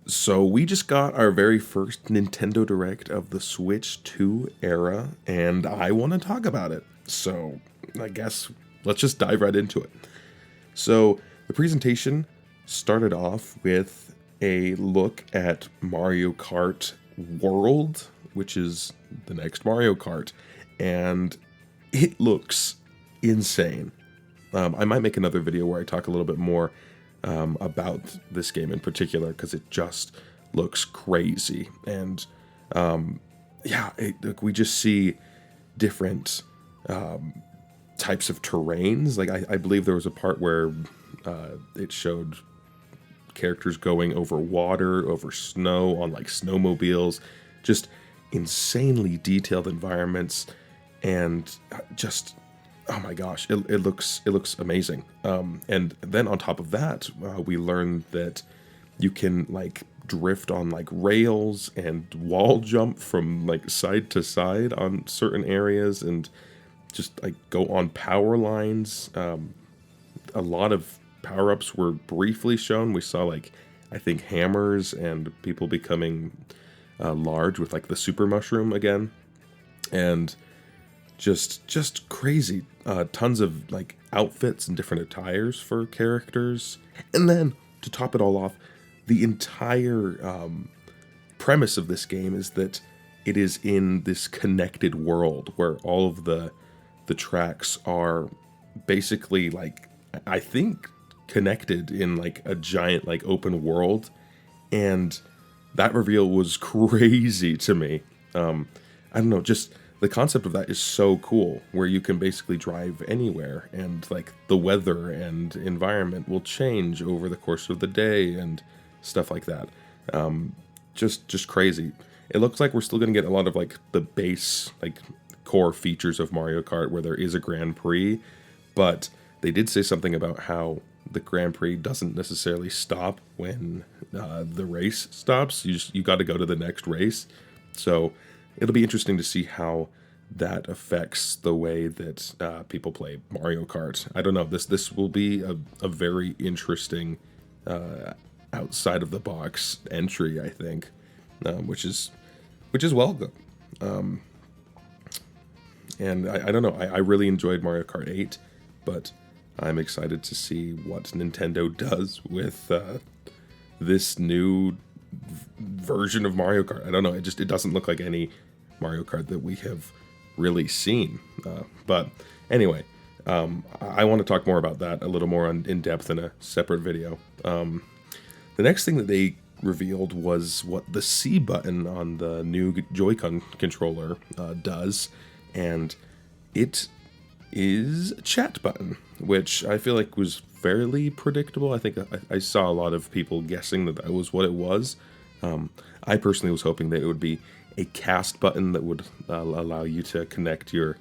So we just got our very first Nintendo Direct of the Switch 2 era, and I want to talk about it. So I guess let's just dive right into it. So the presentation started off with a look at Mario Kart World, which is the next Mario Kart, and it looks insane. I might make another video where I talk a little bit more about this game in particular because it just looks crazy. And yeah, look, we just see different types of terrains. Like I believe there was a part where it showed characters going over water, over snow on like snowmobiles, just insanely detailed environments, and just oh my gosh, it looks amazing. And then on top of that, we learned that you can like drift on like rails and wall jump from like side to side on certain areas, and just like go on power lines. A lot of power ups were briefly shown. We saw like I think hammers and people becoming large with like the super mushroom again, and just crazy. Tons of like outfits and different attires for characters, and then to top it all off, the entire premise of this game is that it is in this connected world where all of the tracks are basically like I think connected in like a giant like open world, and that reveal was crazy to me. I don't know, just the concept of that is so cool, where you can basically drive anywhere, and like the weather and environment will change over the course of the day and stuff like that. Just crazy. It looks like we're still gonna get a lot of like the base like core features of Mario Kart, where there is a Grand Prix, but they did say something about how the Grand Prix doesn't necessarily stop when the race stops. You got to go to the next race. So it'll be interesting to see how that affects the way that people play Mario Kart. I don't know. This will be a very interesting outside of the box entry, I think, which is welcome. And I don't know. I really enjoyed Mario Kart 8, but I'm excited to see what Nintendo does with this new version of Mario Kart. I don't know. It doesn't look like any Mario Kart that we have really seen. But anyway, I want to talk more about that a little more in depth in a separate video. The next thing that they revealed was what the C button on the new Joy-Con controller does, and it is a chat button, which I feel like was fairly predictable. I think I saw a lot of people guessing that was what it was. I personally was hoping that it would be a cast button that would allow you to connect your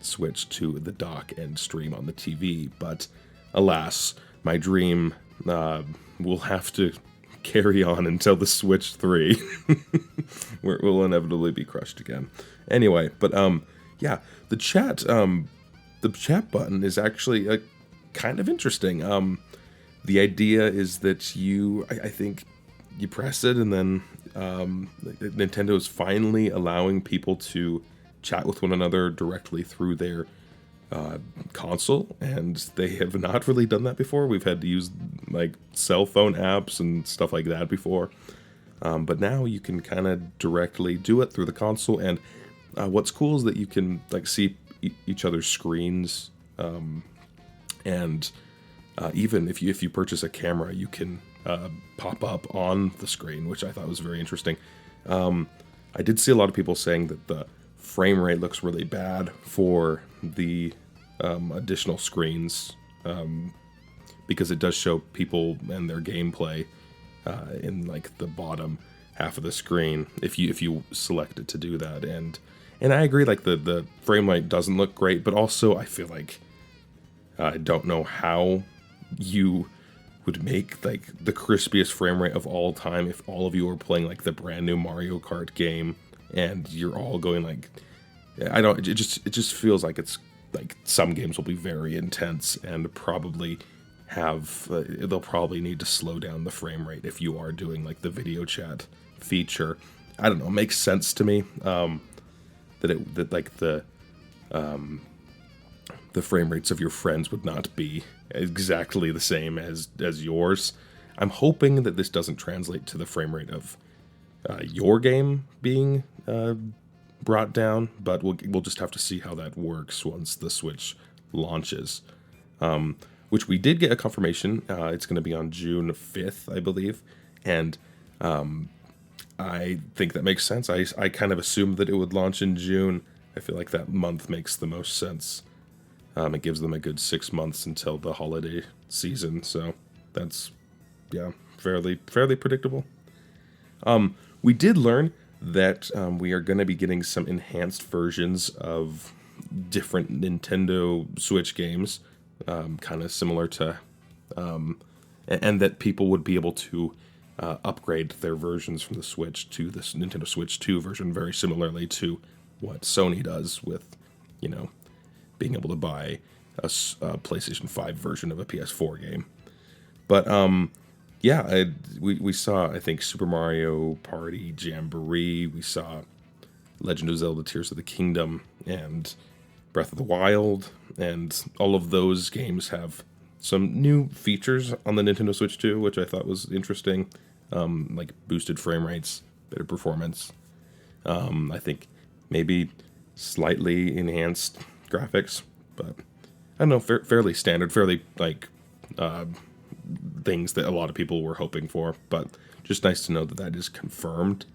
Switch to the dock and stream on the TV, but alas, my dream will have to carry on until the Switch 3, where it will inevitably be crushed again. Anyway, but yeah, the chat button is actually kind of interesting. The idea is that I think you press it, and then Nintendo is finally allowing people to chat with one another directly through their console, and they have not really done that before. We've had to use like cell phone apps and stuff like that before, but now you can kind of directly do it through the console. And what's cool is that you can like see each other's screens, and even if you purchase a camera, you can pop up on the screen, which I thought was very interesting. I did see a lot of people saying that the frame rate looks really bad for the additional screens, because it does show people and their gameplay in like the bottom half of the screen if you select it to do that. And I agree, like the frame rate doesn't look great, but also I feel like I don't know how you would make like the crispiest frame rate of all time if all of you are playing like the brand new Mario Kart game and you're all going like, I don't, it just feels like it's like some games will be very intense and probably they'll probably need to slow down the frame rate if you are doing like the video chat feature. I don't know, it makes sense to me that like the frame rates of your friends would not be exactly the same as yours. I'm hoping that this doesn't translate to the frame rate of your game being brought down, but we'll just have to see how that works once the Switch launches. Which we did get a confirmation. It's going to be on June 5th, I believe, and I think that makes sense. I kind of assumed that it would launch in June. I feel like that month makes the most sense. It gives them a good 6 months until the holiday season, so that's fairly predictable. We did learn that we are going to be getting some enhanced versions of different Nintendo Switch games, kind of similar to, and that people would be able to upgrade their versions from the Switch to this Nintendo Switch 2 version very similarly to what Sony does with, being able to buy a PlayStation 5 version of a PS4 game. But we saw, I think, Super Mario Party Jamboree. We saw Legend of Zelda Tears of the Kingdom and Breath of the Wild. And all of those games have some new features on the Nintendo Switch 2, which I thought was interesting. Like boosted frame rates, better performance. I think maybe slightly enhanced graphics, but I don't know, fairly standard, fairly like things that a lot of people were hoping for, but just nice to know that is confirmed.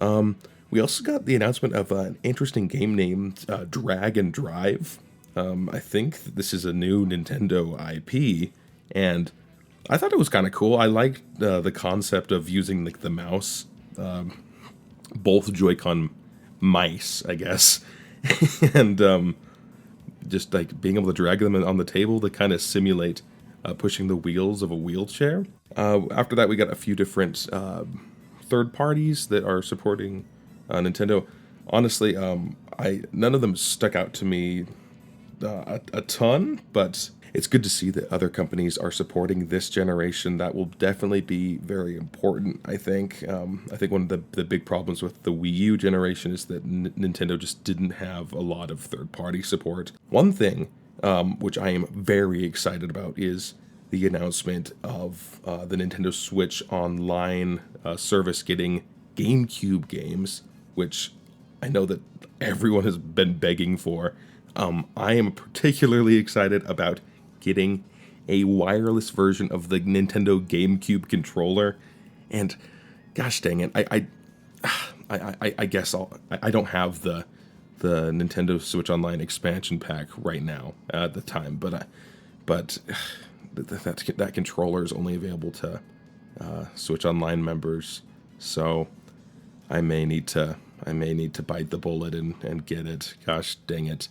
We also got the announcement of an interesting game named Drag and Drive. I think this is a new Nintendo IP, and I thought it was kind of cool. I liked the concept of using like the mouse, both Joy-Con mice, I guess, and just like being able to drag them on the table to kind of simulate pushing the wheels of a wheelchair. After that, we got a few different third parties that are supporting Nintendo. Honestly, none of them stuck out to me a ton, but it's good to see that other companies are supporting this generation. That will definitely be very important, I think. I think one of the big problems with the Wii U generation is that Nintendo just didn't have a lot of third-party support. One thing, which I am very excited about, is the announcement of the Nintendo Switch Online service getting GameCube games, which I know that everyone has been begging for. I am particularly excited about getting a wireless version of the Nintendo GameCube controller, and gosh dang it, I guess I don't have the Nintendo Switch Online expansion pack right now at the time, but that controller is only available to Switch Online members, so I may need to bite the bullet and get it. Gosh dang it.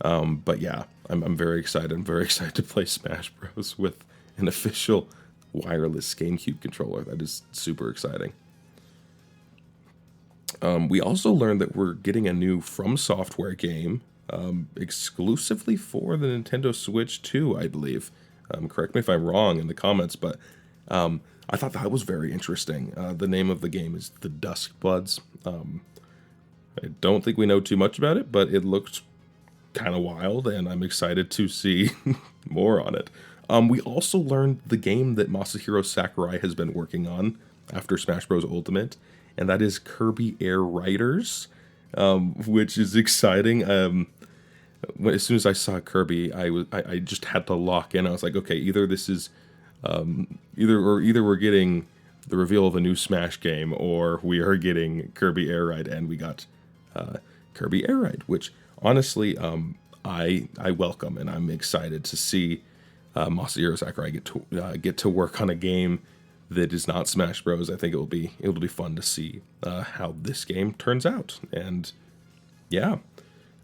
But yeah, I'm very excited. I'm very excited to play Smash Bros. With an official wireless GameCube controller. That is super exciting. We also learned that we're getting a new From Software game exclusively for the Nintendo Switch 2, I believe. Correct me if I'm wrong in the comments, but I thought that was very interesting. The name of the game is The Dusk Bloods. I don't think we know too much about it, but it looked kind of wild, and I'm excited to see more on it. We also learned the game that Masahiro Sakurai has been working on after Smash Bros. Ultimate, and that is Kirby Air Riders, which is exciting. As soon as I saw Kirby, I just had to lock in. I was like, okay, either this is either we're getting the reveal of a new Smash game, or we are getting Kirby Air Ride, and we got Kirby Air Ride, which honestly, I welcome, and I'm excited to see Masahiro Sakurai get to work on a game that is not Smash Bros. I think it'll be fun to see how this game turns out, and yeah.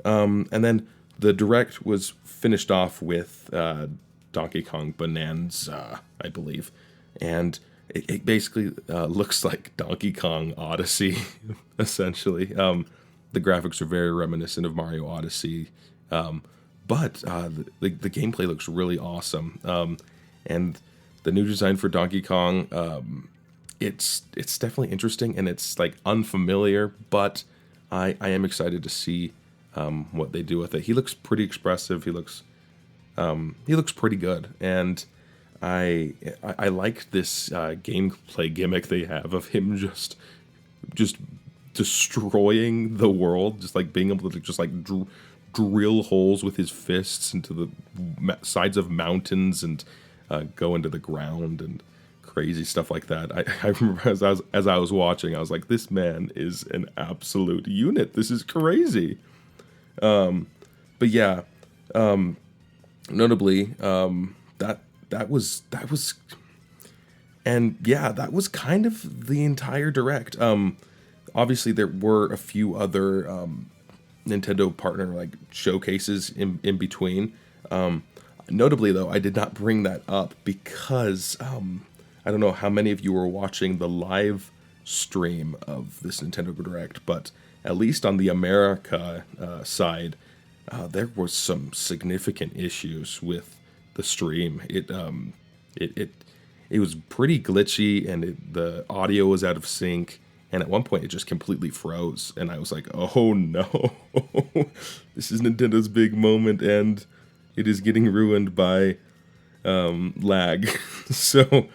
And then the Direct was finished off with Donkey Kong Bonanza, I believe, and it basically looks like Donkey Kong Odyssey, essentially. The graphics are very reminiscent of Mario Odyssey, but the gameplay looks really awesome. and the new design for Donkey Kong. It's definitely interesting, and it's like unfamiliar, but I am excited to see what they do with it. He looks pretty expressive. He looks pretty good, and I like this gameplay gimmick they have of him just destroying the world, just like being able to just like drill holes with his fists into the sides of mountains and go into the ground and crazy stuff like that. I remember as I was watching, I was like, this man is an absolute unit. This is crazy. But yeah, notably, that was and yeah, that was kind of the entire direct. Obviously there were a few other Nintendo partner like showcases in between. Notably though, I did not bring that up because I don't know how many of you were watching the live stream of this Nintendo Direct, but at least on the America side, there was some significant issues with the stream. It was pretty glitchy, and the audio was out of sync. And at one point, it just completely froze, and I was like, "Oh no, this is Nintendo's big moment, and it is getting ruined by lag." So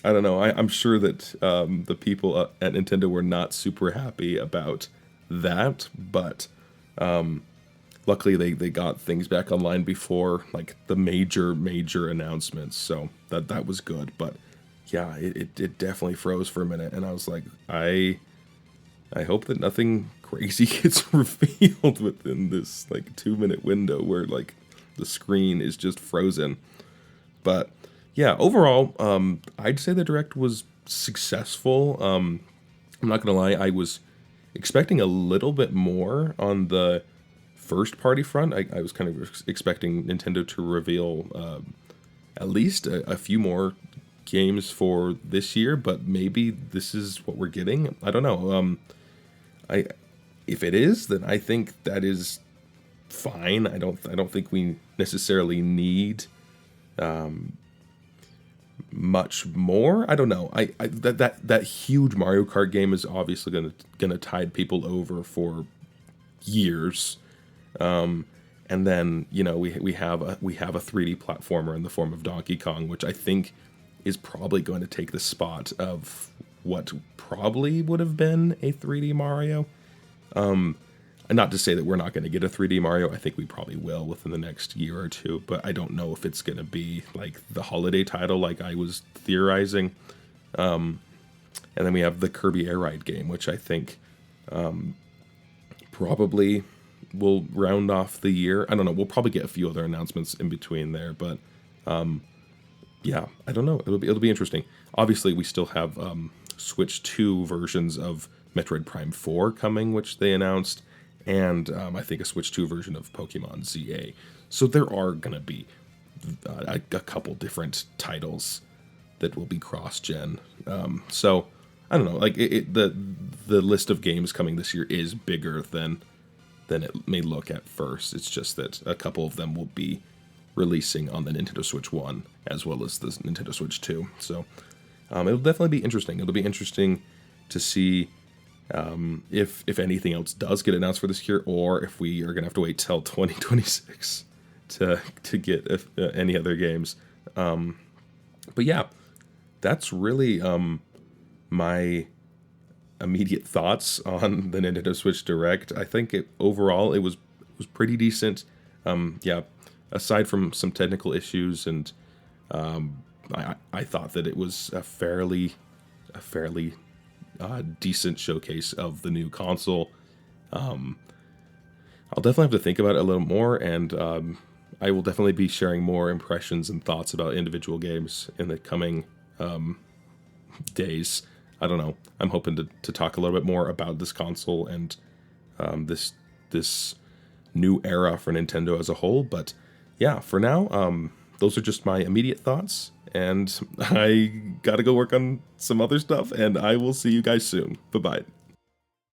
I don't know. I'm sure that the people at Nintendo were not super happy about that, but luckily they got things back online before like the major announcements, so that was good. But yeah, it definitely froze for a minute, and I was like, I hope that nothing crazy gets revealed within this like 2-minute window where like the screen is just frozen. But yeah, overall, I'd say the Direct was successful. I'm not gonna lie, I was expecting a little bit more on the first party front. I was kind of expecting Nintendo to reveal at least a few more games for this year, but maybe this is what we're getting. I don't know. If it is, then I think that is fine. I don't think we necessarily need much more. I don't know. That huge Mario Kart game is obviously gonna tide people over for years. And then we have a 3D platformer in the form of Donkey Kong, which I think is probably going to take the spot of what probably would have been a 3D Mario. And not to say that we're not going to get a 3D Mario. I think we probably will within the next year or two, but I don't know if it's going to be like the holiday title like I was theorizing. And then we have the Kirby Air Ride game, which I think probably will round off the year. I don't know. We'll probably get a few other announcements in between there, but yeah, I don't know. It'll be interesting. Obviously, we still have Switch 2 versions of Metroid Prime 4 coming, which they announced, and I think a Switch 2 version of Pokemon ZA. So there are going to be a couple different titles that will be cross-gen. So I don't know. Like the list of games coming this year is bigger than it may look at first. It's just that a couple of them will be releasing on the Nintendo Switch 1 as well as the Nintendo Switch 2. So it'll definitely be interesting. It'll be interesting to see if anything else does get announced for this year, or if we are gonna have to wait till 2026 to get any other games. But yeah, that's really my immediate thoughts on the Nintendo Switch Direct. I think overall it was pretty decent. Yeah, aside from some technical issues, and I thought that it was a fairly decent showcase of the new console. I'll definitely have to think about it a little more, and I will definitely be sharing more impressions and thoughts about individual games in the coming days. I don't know. I'm hoping to talk a little bit more about this console and this new era for Nintendo as a whole. But yeah, for now, those are just my immediate thoughts, and I gotta go work on some other stuff, and I will see you guys soon. Bye-bye.